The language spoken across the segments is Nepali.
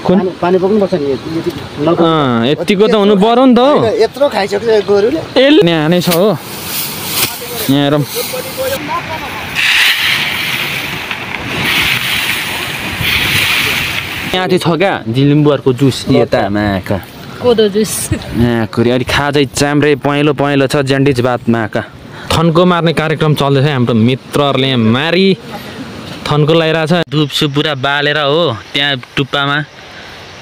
पानी बोक्नुपर्छ नि यतिको त हुनु पर्यो नि त हो यत्रो खाइसक्छ गोरुले यहाँ नै छ हो यहाँ हेरौँ यहाँ चाहिँ छ क्या जिलिम्बुहरूको जुस यता माका कोदो जुस खुरी अलि खाजै चाम्रे पहेँलो पहेँलो छ ज्यान्डिज भात माका थन्को मार्ने कार्यक्रम चल्दैछ हाम्रो मित्रहरूले मारी थन्को लगाइरहेछ धुप सुप पुरा बालेर हो त्यहाँ टुप्पामा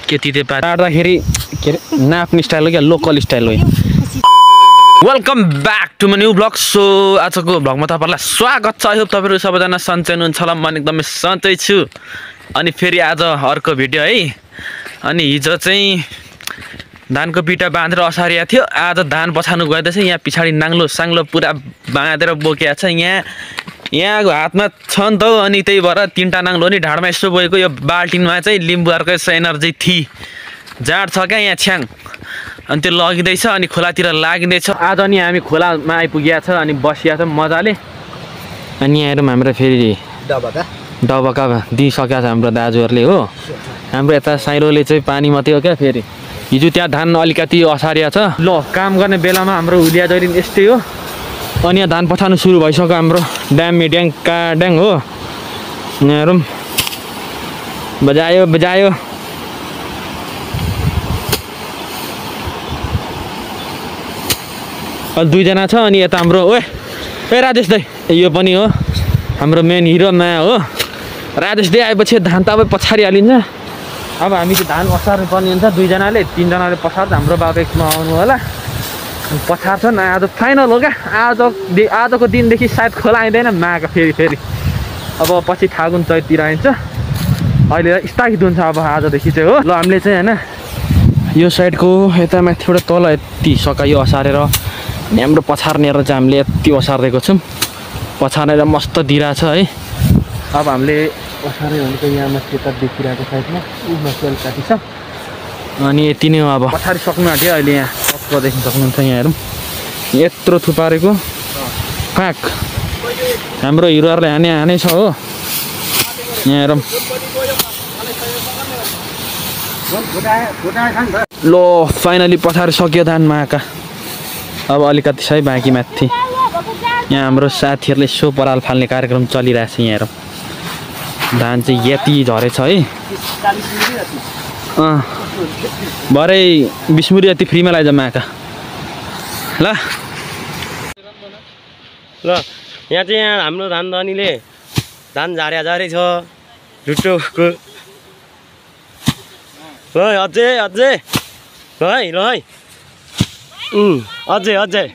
के तिते पार्दाखेरि के अरे नाप्ने स्टाइल हो क्या लोकल स्टाइल हो welcome back to my new vlog so आजको भ्लगमा तपाईँहरूलाई स्वागत छ आई होप तपाईँहरू सबैजना सन्चै हुनुहुन्छ होला म एकदमै सन्चै छु अनि फेरि आज अर्को भिडियो है अनि हिजो चाहिँ धानको पिटा बाँधेर असारिया थियो आज धान पछाड्नु गइदैछ यहाँ पछाडि नाङ्लो साङ्लो पुरा बाँधेर बोकेको छ यहाँको हातमा छ नि त अनि त्यही भएर तीनटा नाङ्लो नि ढाडमा यसो बोकेको यो बाल्टिनमा चाहिँ लिम्बुहरूको एनर्जी थी जाँड छ क्या यहाँ छ्याङ अनि त्यो लगिँदैछ अनि खोलातिर लागिँदैछ आज अनि हामी खोलामा आइपुगेको छ अनि बसिया छ मजाले अनि यहाँ हेरौँ हाम्रो फेरि डबका दिइसकेको छ हाम्रो दाजुहरूले हो हाम्रो यता साइरोले चाहिँ पानी मात्रै हो क्या फेरि हिजो त्यहाँ धान अलिकति असारिया छ ल काम गर्ने बेलामा हाम्रो हुलिया जैरिन यस्तै हो अनि यहाँ धान पछाड्नु सुरु भइसक्यो हाम्रो ड्याङ ड्याङ काड्याङ हो यहाँ हेरौँ बजायो बजायो अलि दुईजना छ अनि यता हाम्रो ओए राजेश दाइ यो पनि हो हाम्रो मेन हिरो माया हो राजेश दाइ आएपछि धान त अब पछाडि हालिन्छ अब हामी चाहिँ धान पछार्नु पर्ने हुन्छ दुईजनाले तीनजनाले पछार्छ हाम्रो बाबा एकमा आउनु होला पछार्छन् आज फाइनल हो क्या आजको दिनदेखि सायद खोला आइँदैन माका फेरि अब पछि फागुन चैततिर आइन्छ अहिले स्थगित हुन्छ अब आजदेखि चाहिँ हो ल हामीले चाहिँ होइन यो साइडको यता माथिबाट तल यति सकायो असारेर अनि हाम्रो पछार्नेर चाहिँ हामीले यति असारिदिएको छौँ पछारेर मस्त दिइरहेछ है अब हामीले असारे भनेको यहाँ माथि यता देखिरहेको साइडमा माथि अलिक काटी छ अनि यति नै हो अब पछाडि सक्नु आँट्यो अहिले यहाँ टक्क देख्न सक्नुहुन्छ यहाँ हेरौँ यत्रो थुपारेको फ्याक हाम्रो हिरोहरूले हानै छ हो यहाँ हेरौँ ल फाइनली पछाडि सक्यो धान माका अब अलिकति सही बाँकी माथि यहाँ हाम्रो साथीहरूले सो पराल फाल्ने कार्यक्रम चलिरहेछ यहाँ हेरौँ धान चाहिँ यति झरेछ है भरे 20 मुरी यति फ्रीमा लैजा माका ल यहाँ चाहिँ हाम्रो धान दनीले धान झारे छ झुटोको ल अझै ल है अझै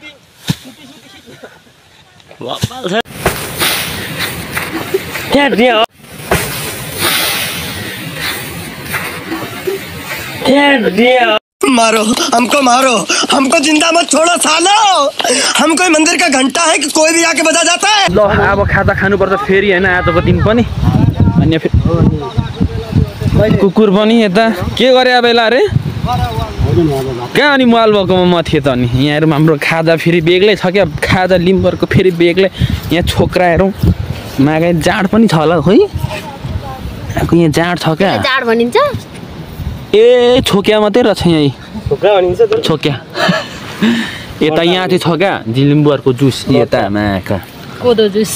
मारो हमको जिंदा मत छोड़ो सालो हम कोई मंदिर का घंटा है कि कोई भी आके बजा जाता है ल अब खाजा खानुपर्छ फेरि होइन आजको दिन पनि अनि कुकुर पनि यता के गरे अब बेला अरे कहाँ अनि माल बकोमा म थिएँ त अनि यहाँ हेरौँ हाम्रो खाजा फेरि बेग्लै छ क्या खाजा लिम्बरको फेरि बेग्लै यहाँ छोक्रा हेरौँ मागा जाँड पनि छ होला खोइ यहाँ जाँड छ क्या जाँड भनिन्छ ए छोक्या मात्रै रहेछ यहीँ छोक्या यता यहाँ चाहिँ छ क्या जिलिम्बुहरूको जुस यता माका कोदो जुस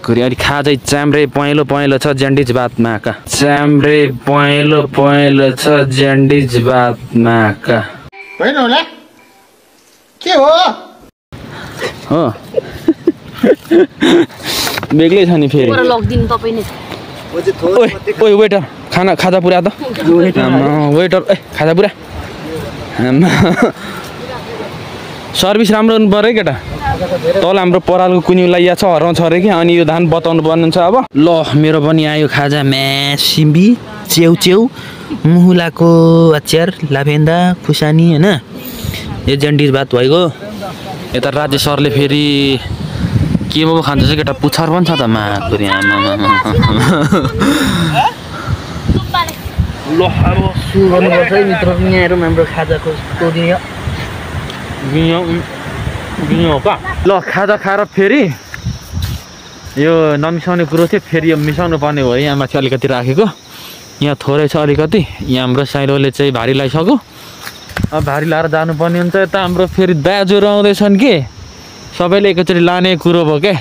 खुरी अलि खाजै चाम्रे पहेँलो पहेँलो छ ज्यान्डिज भात माका चाम्रे पहेँलो पहेँलो छ ज्यान्डिज भात माका होइन होला के हो बेग्लै छ नि फेरि लगिदिनु तपाईँ नै ओए वेटर खाजा पुरा त वेटर खाजा पुरा सर्भिस राम्रो हुनु पऱ्यो केटा तल हाम्रो परालको कुनी लाइया छ हराउँछ अरे कि अनि यो धान बताउनु पर्ने हुन्छ अब ल मेरो पनि आयो खाजा म्यासिम्बी च्याउ मुहुलाको अचार लाभेन्दा खुसानी होइन यो ज्यान्डिज भात भइगयो यता राज्य सरले फेरि केमा पो खान्छ केटा पुच्छर पनि छ त माकुरी ल अब सुरु गर्नुपर्छ है मित्र यहाँ हेरौँ हाम्रो खाजाको टोदियो हो का ल खाजा खाएर फेरि यो नमिसाउने कुरो थियो फेरि यो मिसाउनु पर्ने हो यहाँ माथि अलिकति राखेको यहाँ थोरै छ अलिकति। यहाँ हाम्रो साइलोले चाहिँ भारी लगाइसक्यो। अब भारी लाएर जानुपर्ने हुन्छ। यता हाम्रो फेरि दाजुहरू आउँदैछन् कि सबैले एकैचोटि लाने कुरो भयो क्या।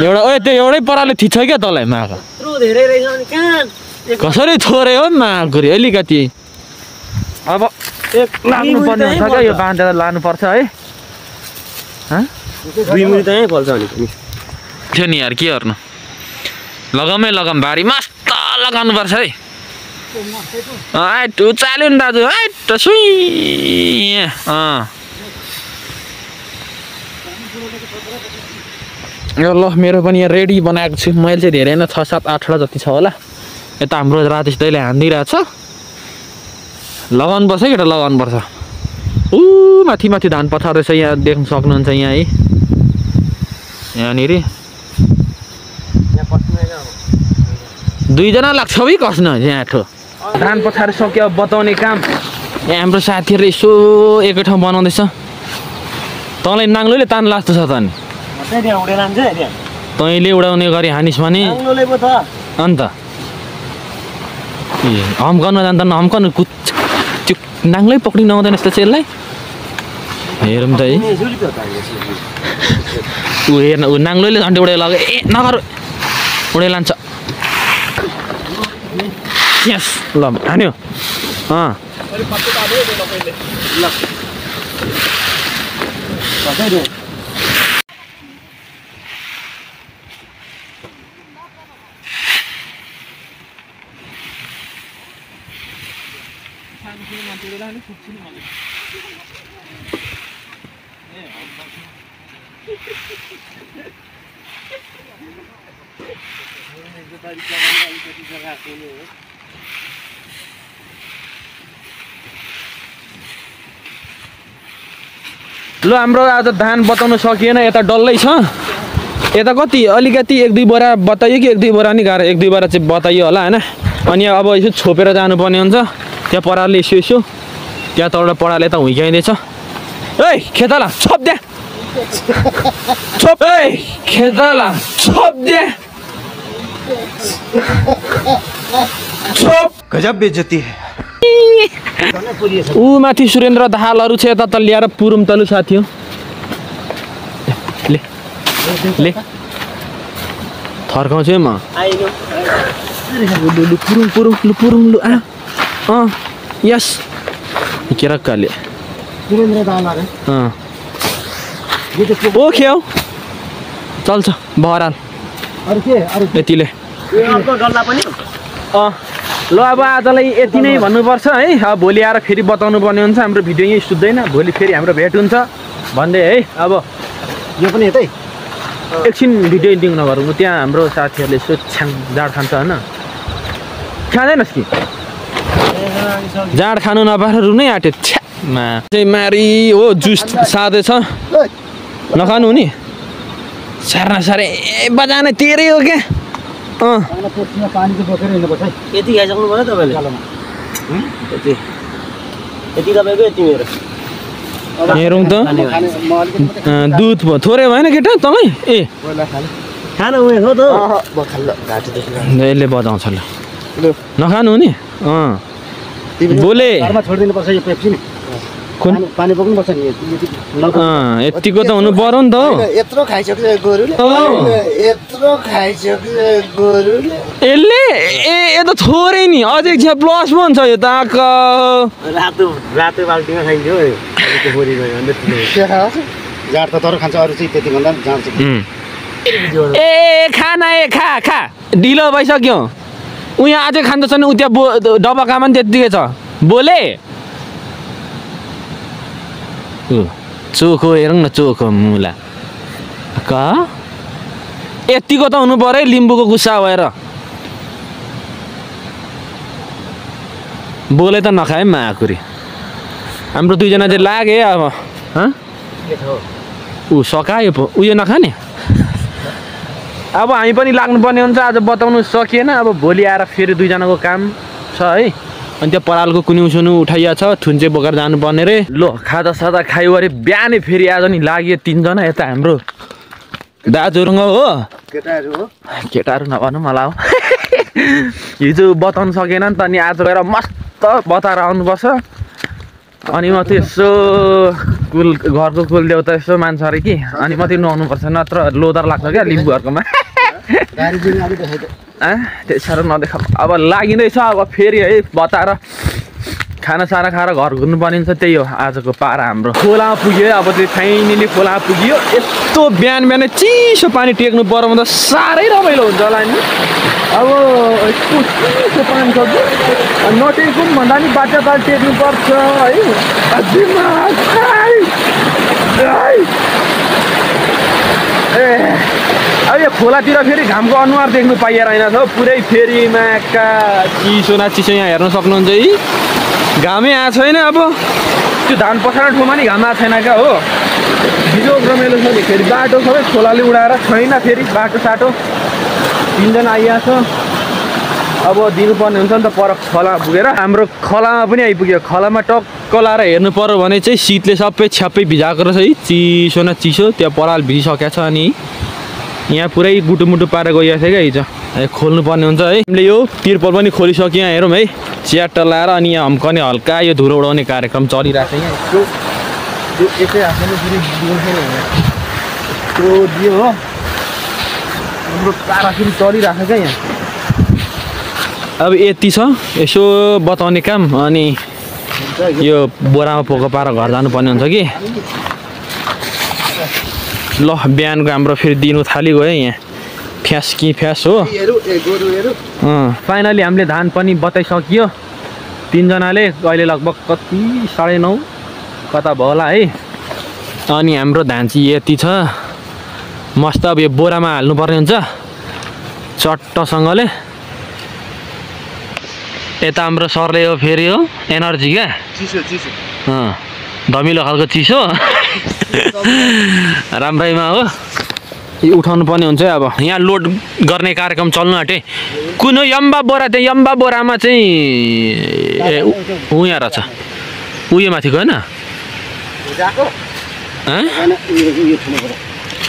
एउटा त्यो एउटै पराले थिच्छ क्या तँलाई माग कसरी थोरै हो मागुरी अलिकति। अब लाग्नुपर्ने हुन्छ क्या यो बाँधेर लानुपर्छ है। 2 मिनेट यहीँ फल्छ भने पनि थियो नि यार के गर्नु। लगामै लगाम भारी मस्त लगाउनुपर्छ है। टु चाल्यो नि दाजु है सुई। ल मेरो पनि यहाँ रेडी बनाएको छु मैले चाहिँ। धेरै नै 6, 7, 8 जति छ होला। यता हाम्रो राजेश दाइले हानिदिइरहेछ। लगाउनुपर्छ केटा लगाउनुपर्छ। माथि माथि धान पथार रहेछ यहाँ देख्न सक्नुहुन्छ यहाँ है। यहाँनिर 2 जना लाग्छ है कस्न यहाँ ठो। धान पथार सक्यो बताउने काम यहाँ हाम्रो साथीहरूले यसो एकै ठाउँ बनाउँदैछ। तँलाई नाङ्लोले तान लाग्छ त नि तैँले उडाउने गरी हानिस् भने अन्त हम्काउन जान्छ हम्काउनु त्यो नाङ्लै पक्रिनु आउँदैन यस्तो चाहिँ यसलाई। हेरौँ त है ऊ हेर्न ऊ नाङ्लोले झन्डै उडाइ लग्यो। नगर उडाइ लान्छ। यस ल हान्यो। ल हाम्रो आज धान बताउनु सकिएन। यता डल्लै छ। यता कति अलिकति 1-2 बोरा बताइयो कि 1-2 बोरा नि गाह्रो 1-2 बोरा चाहिँ बताइयो होला होइन। अनि अब यसो छोपेर जानुपर्ने हुन्छ। त्यहाँ परालले यसो त्यहाँ तलबाट पराले त हुर्काइँदैछ। ए खेताला छोप दे छोप खेताला छोप दे छोप गजब बेइज्जती है। ऊ माथि सुरेन्द्र दाहालहरू छ यता त ल्याएर पुरुम तलु साथी हो। ले ले थर्काउँछु है म। पुरुङ पुरुङ लु पुरुङ लु यस केरक्काले ओ खेउ चल्छ बहराल यतिले। ल अब आजलाई यति नै भन्नुपर्छ है। अब भोलि आएर फेरि बताउनु पर्ने हुन्छ। हाम्रो भिडियो यहीँ सुत्दैन भोलि फेरि हाम्रो भेट हुन्छ भन्दै है। अब यो पनि यतै एकछिन भिडियो एडिटिङ नगरौँ। त्यहाँ हाम्रो साथीहरूले यसो छ्याङ जाँड खान्छ होइन। खाँदैनस् कि जाँड खानु नपाएर रुनै आँट्यो छ्यामा चाहिँ मारी हो। जुस साधे छ नखानु नि सार्न साह्रै बजाने तेरै हो क्या। पानी चाहिँ बोकेर हिँड्नुपर्छ है। यति खाइसक्नु भयो तपाईँले यति तपाईँको यति मेरो हेरौँ त दुध भयो थोरै भएन केटा तँलाई ए खानु हो त यसले बजाउँछ ल नखानु नि बोले छोडिदिनु पर्छ यो पेप्सी नि पानी बोक्नुपर्छ नि यतिको त हुनु पर्यो नि त यत्रो खाइसक्यो गोरुले यत्रो खाइसक्यो गोरुले यसले ए त थोरै नि अझै छ प्लस पनि छ यो त रातो रातो बाल्टीमा खाइन्थ्यो जाँड त तर खान्छ अरू चाहिँ त्यति भन्दा जाँड चाहिँ ए खाना ए खा खा ढिलो भइसक्यो ऊ यहाँ अझै खाँदैछ नि उ त्यहाँ डबाकामा पनि त्यत्तिकै छ बोले चोखो हेरौँ न चोखो मुला यतिको त हुनु पर्यो लिम्बूको गुस्सा भएर बोले त नखाए माकुरी हाम्रो दुईजना चाहिँ लागे अब ऊ सकायो पो उयो नखाने अब हामी पनि लाग्नुपर्ने हुन्छ आज बताउनु सकिएन अब भोलि आएर फेरि दुईजनाको काम छ है अनि त्यो परालको कुन्यु सुन्यु उठाइया छ थुन्चे बोकेर जानुपर्ने रे लो खाजा सादा खायो अरे बिहानै फेरि आज नि लाग्यो तीनजना यता हाम्रो दाजुहरू हो केटाहरू नभन्नु मलाई हो हिजो बताउनु सकेन नि त अनि आज गएर मस्त बताएर आउनुपर्छ अनि मात्रै यसो घरको कुल देउता यसो मान्छ अरे कि अनि मात्रै नुहाउनुपर्छ नत्र लोदर लाग्छ क्या लिम्बूहरूकोमा त्यही साह्रो नदेखा अब लागिँदैछ अब फेरि है बताएर खानासाना खाएर घर घुर्नु पर्ने छ त्यही हो आजको पारा हाम्रो खोलामा पुग्यो है अब चाहिँ फाइनली खोलामा पुग्यो यस्तो बिहान बिहानै चिसो पानी टेक्नु पर्यो भने त साह्रै रमाइलो हुन्छ होला नि अब यस्तो चिसो पानी छ नटेकौँ भन्दा नि बाटाताल टेक्नु पर्छ है ए अब यो खोलातिर फेरि घामको अनुहार देख्नु पाइएर होइन छ पुरै फेरि माका चिसो न चिसो यहाँ हेर्न सक्नुहुन्छ है घामै आएको छैन अब त्यो धान पखाल्ने ठाउँमा नि घाम आएको छैन क्या हो हिजो रमाइलो छ नि फेरि बाटो सबै खोलाले उडाएर छैन फेरि बाटो साटो 3 जना आइरहेको छ अब दिनुपर्ने हुन्छ नि त पर खोला पुगेर हाम्रो खोलामा पनि आइपुग्यो खोलामा टक्क लाएर हेर्नु पर्यो भने चाहिँ शीतले सबै छ्याप्पै भिजाएको रहेछ है चिसो न चिसो त्यहाँ पराल भिजिसकेको छ अनि यहाँ पुरै गुटुमुटु पारेर गइरहेको थियो क्या हिजो खोल्नु पर्ने हुन्छ है हामीले यो तिर्पल पनि खोलिसक्यो यहाँ हेरौँ है च्याट लाएर अनि यहाँ हम्कने हल्का यो धुलो उडाउने कार्यक्रम चलिरहेको छ यहाँ दियो हो हाम्रो पारा फेरि चलिरहेको छ क्या यहाँ अब यति छ यसो बताउने काम अनि यो बोरामा पोको पारेर घर जानुपर्ने हुन्छ कि ल बिहानको हाम्रो फेरि दिनु थाली गयो यहाँ फ्यास कि फ्यास हो फाइनली हामीले धान पनि बताइसकियो 3 जनाले अहिले लगभग कति 9:30 कता भयो होला है अनि हाम्रो धान चाहिँ यति छ मस्त अब यो बोरामा हाल्नुपर्ने हुन्छ चट्टसँगले यता हाम्रो सरले हो फेरि हो एनर्जी क्या चिसो धमिलो खालको चिसो राम्रैमा हो उठाउनु पर्ने हुन्छ अब यहाँ लोड गर्ने कार्यक्रम चल्नु आँटे कुन यम्बा बोरा त्यहाँ यम्बा बोरामा चाहिँ उयो रहेछ उयो माथिको होइन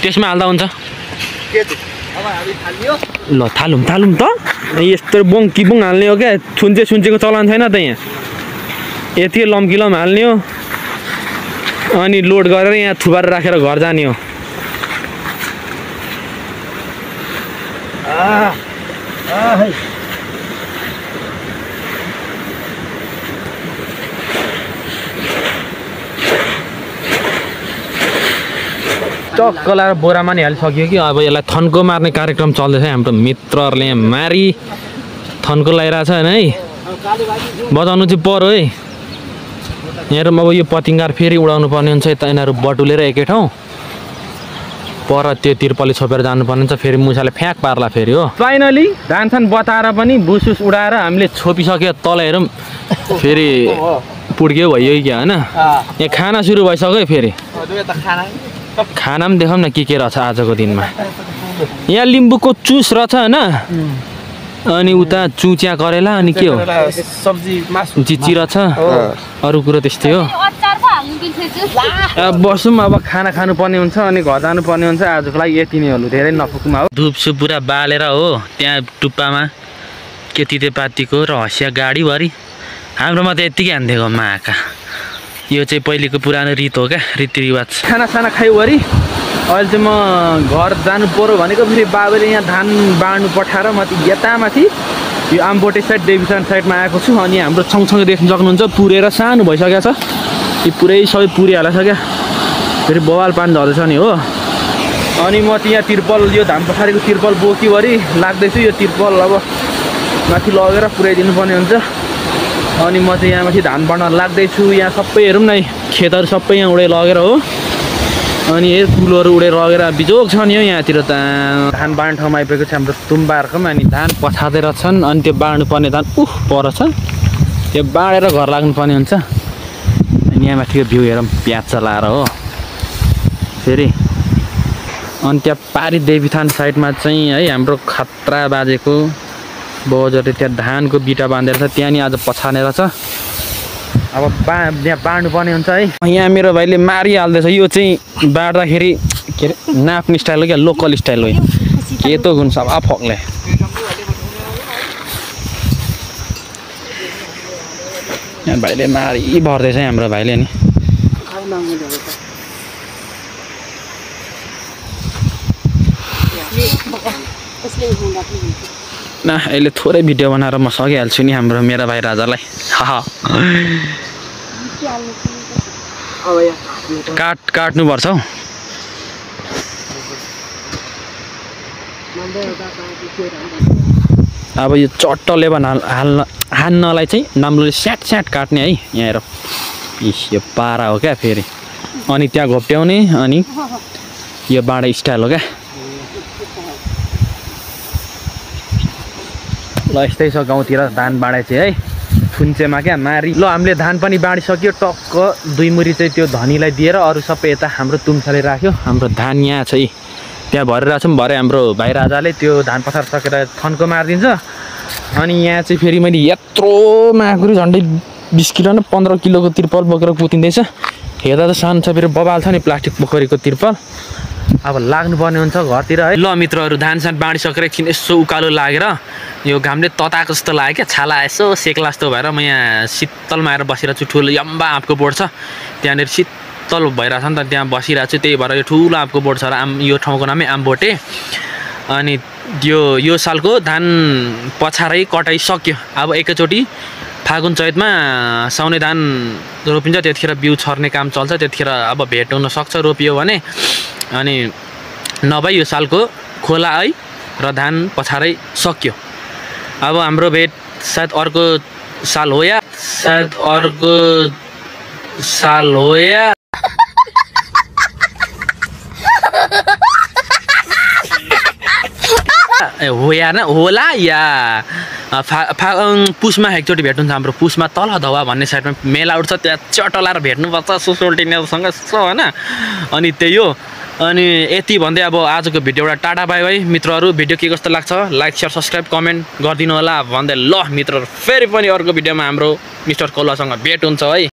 त्यसमा हाल्दा हुन्छ ल थालौँ त यस्तो बोङ हाल्ने हो क्या सुन्चेको चलन छैन त यहाँ यति लम्किलम हाल्ने हो अनि लोड गरेर यहाँ थुपारेर राखेर घर जाने हो टक्क लाएर बोरामा नि हालिसक्यो कि अब यसलाई थन्को मार्ने कार्यक्रम चल्दैछ हाम्रो मित्रहरूले यहाँ मारी थन्को लगाइरहेछ होइन है बजाउनु चाहिँ पर्यो है यहाँ अब यो पतिङ्गार फेरि उडाउनु पर्ने हुन्छ यता यिनीहरू बटुलेर एकै ठाउँ पर त्यो तिर्पलले छोपेर जानुपर्ने हुन्छ फेरि मुसाले फ्याँक पार्ला फेरि हो फाइनली धान सान बताएर पनि बुसुस उडाएर हामीले छोपिसक्यो तल हेरौँ फेरि पुड्क्यो भयो क्या होइन यहाँ खाना सुरु भइसक्यो फेरि खाना पनि देखाउँ न के रहेछ आजको दिनमा यहाँ लिम्बूको चुस रहेछ होइन अनि उता चुच्या करेला अनि के हो सब्जी मासु चिची रहेछ अरू कुरो त्यस्तै हो बसौँ अब खाना खानु पर्ने हुन्छ अनि घर जानु पर्ने हुन्छ आजको लागि यति नै हो धेरै नफुकौँ हो धुपसुप पुरा बालेर हो त्यहाँ टुप्पामा के तितेपातीको र हँसिया गाडीभरि हाम्रोमा त यत्तिकै हान्दिएको माका यो चाहिँ पहिलेको पुरानो रीत हो क्या रीतिरिवाज खानासाना खाइवरी अहिले चाहिँ म घर जानु पर्यो भनेको फेरि बाबाले यहाँ धान बाँड्नु पठाएर म यतामाथि यो आम्बोटे साइड देवीसान साइडमा आएको छु अनि हाम्रो सँगसँगै देख्न सक्नुहुन्छ पुरेर सानो भइसकेको छ यो पुरै सबै पुरिहालेको छ क्या फेरि बवाल पानी झर्दैछ नि हो अनि म चाहिँ यहाँ तिर्पल यो धान पखारीको तिर्पल बोकीवरी लाग्दैछु यो तिर्पल अब माथि लगेर पुऱ्याइदिनु पर्ने हुन्छ अनि म चाहिँ यहाँ माथि धान बाँड्न लाग्दैछु यहाँ सबै हेरौँ न खेतहरू सबै यहाँ उडे लगेर हो अनि यो कुलोहरू उडेर लगेर बिजोग छ नि हो यहाँतिर त धान बाँड्ने ठाउँमा आइपुगेको छ हाम्रो तुम्बाहरूकोमा अनि धान पछाँदै छन् अनि त्यो बाँड्नु पर्ने धान पर छ त्यो बाँडेर घर लाग्नु पर्ने हुन्छ अनि यहाँ माथिको भ्यू हेरौँ प्याज चलाएर हो फेरि अनि त्यहाँ पारी देवीथान साइडमा चाहिँ है हाम्रो खतरा बाजेको बोजूले त्यहाँ धानको बिटा बाँधेर छ त्यहाँ नि आज पछानेर छ अब यहाँ बाँड्नु पर्ने हुन्छ है यहाँ मेरो भाइले मारिहाल्दैछ यो चाहिँ बाँड्दाखेरि के अरे नाप्ने स्टाइल हो क्या लोकल स्टाइल हो के त गुण सब फक्ले यहाँ भाइले मारी भर्दैछ हाम्रो भाइले नि न अहिले थोरै भिडियो बनाएर म सकिहाल्छु नि हाम्रो मेरा भाइ राजालाई काट्नुपर्छ हौ अब यो चट्टले हान्नलाई चाहिँ नाम्लोले स्याट स्याट काट्ने है यहाँ हेर यो पारा हो क्या फेरि अनि त्यहाँ घोप्ट्याउने अनि यो बाँडे स्टाइल हो क्या ल यस्तै छ गाउँतिर धान बाँडे चाहिँ है थुन्चेमा क्या मारी ल हामीले धान पनि बाँडिसक्यो टक्क 2 मुरी चाहिँ त्यो धनीलाई दिएर अरू सबै यता हाम्रो तुम्साले राख्यो हाम्रो धान यहाँ चाहिँ त्यहाँ भरेर छौँ भरे हाम्रो भाइ राजाले त्यो धान पसार सकेर थन्को मारिदिन्छ अनि यहाँ चाहिँ फेरि मैले यत्रो माकुरी झन्डै 20 किलो न 15 किलोको तिर्पल बोकेर पुतिँदैछ हेर्दा त सानो छ फेरि बबाल छ नि प्लास्टिक पोखरीको तिर्पल अब लाग्नुपर्ने हुन्छ घरतिर है ल मित्रहरू धान सान बाँडिसकेर एकछिन यसो उकालो लागेर यो घामले तताएको जस्तो लाग्यो क्या छाला यसो सेक्ला जस्तो भएर म यहाँ शीतलमा आएर बसिरहेको छु ठुलो यम्बा आँपको बोट छ त्यहाँनिर शीतल भइरहेछ नि त त्यहाँ बसिरहेको छु त्यही भएर यो ठुलो आँपको बोट छ र यो ठाउँको नामै आमबोटे अनि यो सालको धान पछारै कटाइ सक्यो अब एकैचोटि फागुन चैतमा साउने धान रोपिन्छ त्यतिखेर बिउ छर्ने काम चल्छ त्यतिखेर अब भेट हुन सक्छ रोपियो भने अनि नभए यो सालको खोला है र धान पछारै सक्यो अब हाम्रो भेट सायद अर्को साल हो या होला या पुसमा एकचोटि भेट हुन्छ हाम्रो पुसमा तल धवा भन्ने साइडमा मेला उठ्छ त्यहाँ चटलाएर भेट्नुपर्छ सुसोल्टिनेसँग होइन अनि त्यही हो अनि यति भन्दै अब आजको भिडियोबाट टाटा बाई बाई मित्रहरू भिडियो के कस्तो लाग्छ लाइक सेयर सब्सक्राइब कमेन्ट गरिदिनु होला भन्दै ल मित्रहरू फेरि पनि अर्को भिडियोमा हाम्रो मिस्टर कोलासँग भेट हुन्छ है।